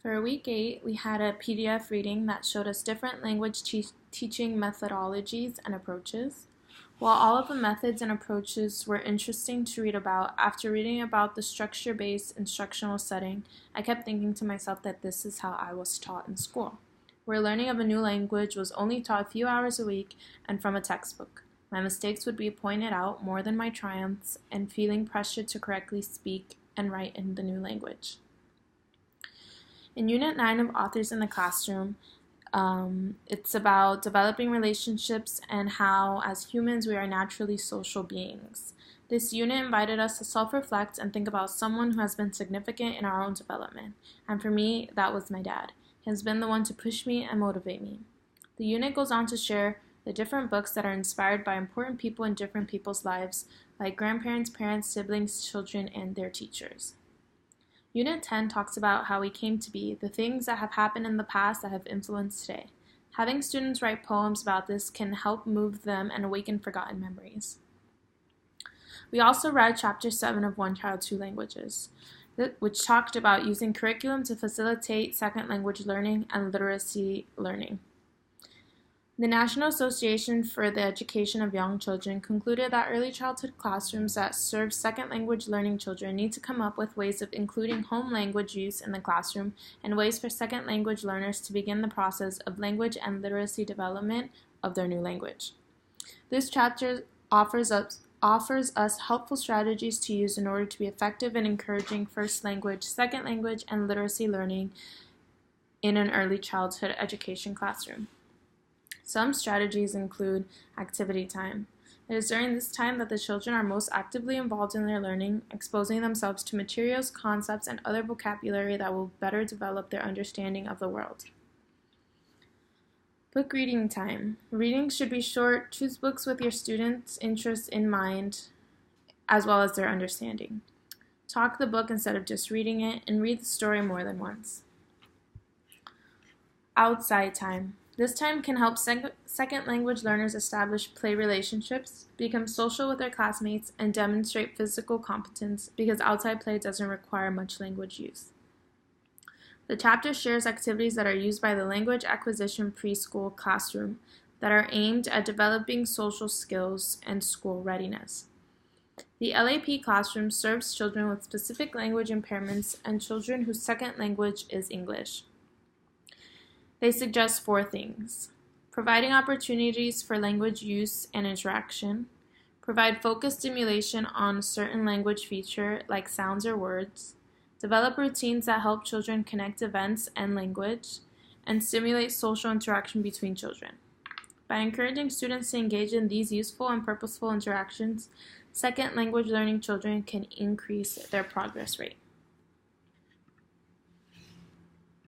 For week 8, we had a PDF reading that showed us different language teaching methodologies and approaches. While all of the methods and approaches were interesting to read about, after reading about the structure-based instructional setting, I kept thinking to myself that this is how I was taught in school, where learning of a new language was only taught a few hours a week and from a textbook. My mistakes would be pointed out more than my triumphs, and feeling pressured to correctly speak and write in the new language. In Unit 9 of Authors in the Classroom, it's about developing relationships and how, as humans, we are naturally social beings. This unit invited us to self-reflect and think about someone who has been significant in our own development. And for me, that was my dad. He has been the one to push me and motivate me. The unit goes on to share the different books that are inspired by important people in different people's lives, like grandparents, parents, siblings, children, and their teachers. Unit 10 talks about how we came to be, the things that have happened in the past that have influenced today. Having students write poems about this can help move them and awaken forgotten memories. We also read Chapter 7 of One Child, Two Languages, which talked about using curriculum to facilitate second language learning and literacy learning. The National Association for the Education of Young Children concluded that early childhood classrooms that serve second language learning children need to come up with ways of including home language use in the classroom and ways for second language learners to begin the process of language and literacy development of their new language. This chapter offers us helpful strategies to use in order to be effective in encouraging first language, second language, and literacy learning in an early childhood education classroom. Some strategies include activity time. It is during this time that the children are most actively involved in their learning, exposing themselves to materials, concepts, and other vocabulary that will better develop their understanding of the world. Book reading time. Readings should be short. Choose books with your students' interests in mind, as well as their understanding. Talk the book instead of just reading it, and read the story more than once. Outside time. This time can help second language learners establish play relationships, become social with their classmates, and demonstrate physical competence because outside play doesn't require much language use. The chapter shares activities that are used by the language acquisition preschool classroom that are aimed at developing social skills and school readiness. The LAP classroom serves children with specific language impairments and children whose second language is English. They suggest 4 things: providing opportunities for language use and interaction, provide focused stimulation on a certain language feature like sounds or words, develop routines that help children connect events and language, and stimulate social interaction between children. By encouraging students to engage in these useful and purposeful interactions, second language learning children can increase their progress rate.